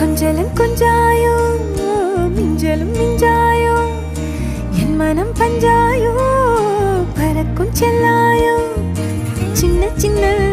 கொஞ்சலும் கொஞ்சாயோ மிஞ்சலும் மிஞ்சாயோ என் மனம் பஞ்சாயோ பறக்கும் செல்லாயோ சின்ன சின்ன